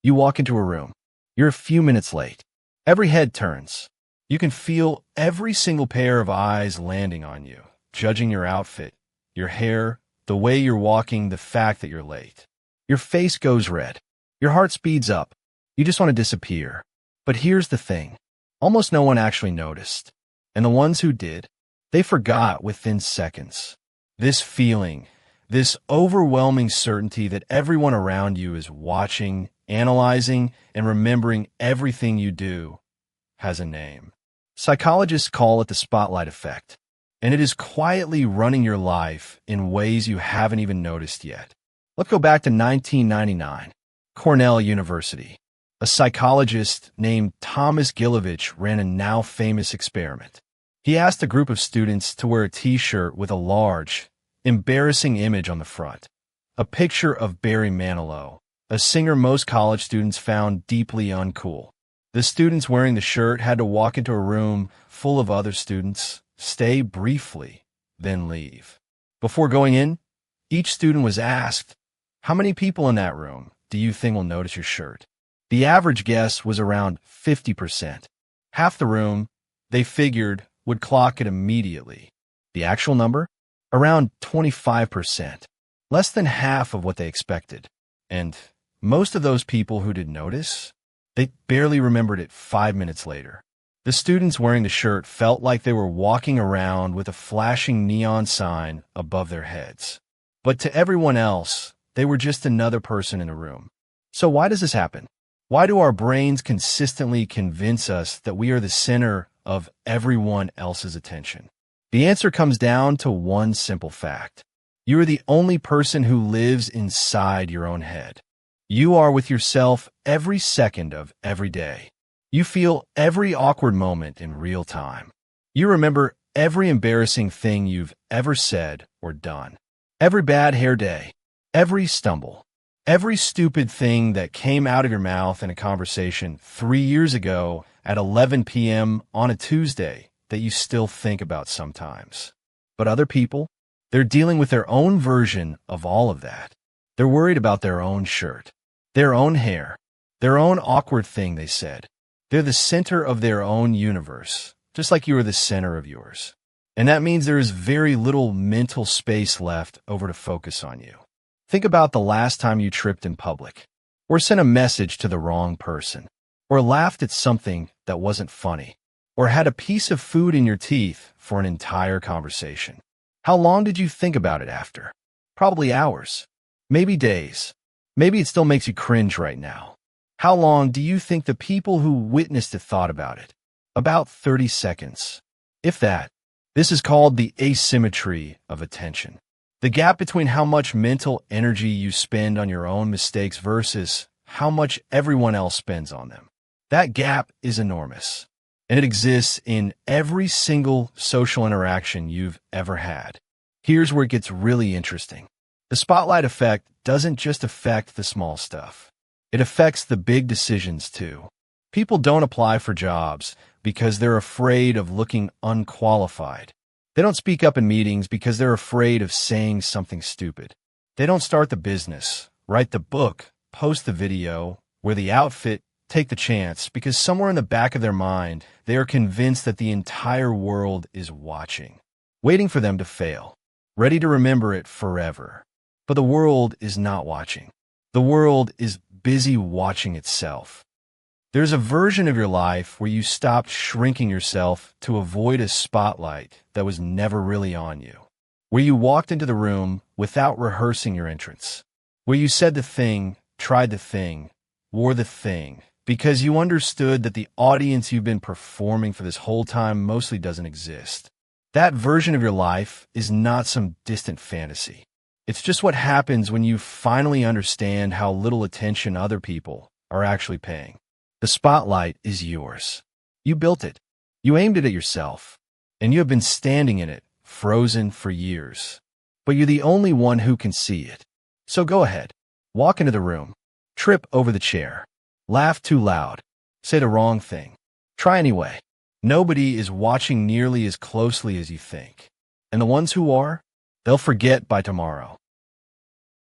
You walk into a room. You're a few minutes late. Every head turns. You can feel every single pair of eyes landing on you, judging your outfit, your hair, the way you're walking, the fact that you're late. Your face goes red. Your heart speeds up. You just want to disappear. But here's the thing. Almost no one actually noticed. And the ones who did, they forgot within seconds. This feeling, this overwhelming certainty that everyone around you is watching, analyzing, and remembering everything you do, has a name. Psychologists call it the spotlight effect, and it is quietly running your life in ways you haven't even noticed yet. Let's go back to 1999, Cornell University. A psychologist named Thomas Gilovich ran a now famous experiment. He asked a group of students to wear a t-shirt with a large, embarrassing image on the front, a picture of Barry Manilow, a singer most college students found deeply uncool. The students wearing the shirt had to walk into a room full of other students, stay briefly, then leave. Before going in, each student was asked, "How many people in that room do you think will notice your shirt?" The average guess was around 50%. Half the room, they figured, would clock it immediately. The actual number? Around 25%. Less than half of what they expected. And most of those people who did notice, they barely remembered it 5 minutes later. The students wearing the shirt felt like they were walking around with a flashing neon sign above their heads. But to everyone else, they were just another person in the room. So why does this happen? Why do our brains consistently convince us that we are the center of everyone else's attention? The answer comes down to one simple fact. You are the only person who lives inside your own head. You are with yourself every second of every day. You feel every awkward moment in real time. You remember every embarrassing thing you've ever said or done. Every bad hair day. Every stumble. Every stupid thing that came out of your mouth in a conversation 3 years ago at 11 p.m. on a Tuesday that you still think about sometimes. But other people, they're dealing with their own version of all of that. They're worried about their own shirt, their own hair, their own awkward thing they said. They're the center of their own universe, just like you are the center of yours. And that means there is very little mental space left over to focus on you. Think about the last time you tripped in public, or sent a message to the wrong person, or laughed at something that wasn't funny, or had a piece of food in your teeth for an entire conversation. How long did you think about it after? Probably hours, maybe days. Maybe it still makes you cringe right now. How long do you think the people who witnessed it thought about it? About 30 seconds. If that. This is called the asymmetry of attention. The gap between how much mental energy you spend on your own mistakes versus how much everyone else spends on them. That gap is enormous, and it exists in every single social interaction you've ever had. Here's where it gets really interesting. The spotlight effect doesn't just affect the small stuff. It affects the big decisions too. People don't apply for jobs because they're afraid of looking unqualified. They don't speak up in meetings because they're afraid of saying something stupid. They don't start the business, write the book, post the video, wear the outfit, take the chance, because somewhere in the back of their mind, they are convinced that the entire world is watching, waiting for them to fail, ready to remember it forever. But the world is not watching. The world is busy watching itself. There's a version of your life where you stopped shrinking yourself to avoid a spotlight that was never really on you, where you walked into the room without rehearsing your entrance, where you said the thing, tried the thing, wore the thing, because you understood that the audience you've been performing for this whole time mostly doesn't exist. That version of your life is not some distant fantasy. It's just what happens when you finally understand how little attention other people are actually paying. The spotlight is yours. You built it. You aimed it at yourself, and you have been standing in it, frozen for years. But you're the only one who can see it. So go ahead. Walk into the room. Trip over the chair. Laugh too loud. Say the wrong thing. Try anyway. Nobody is watching nearly as closely as you think. And the ones who are, they'll forget by tomorrow.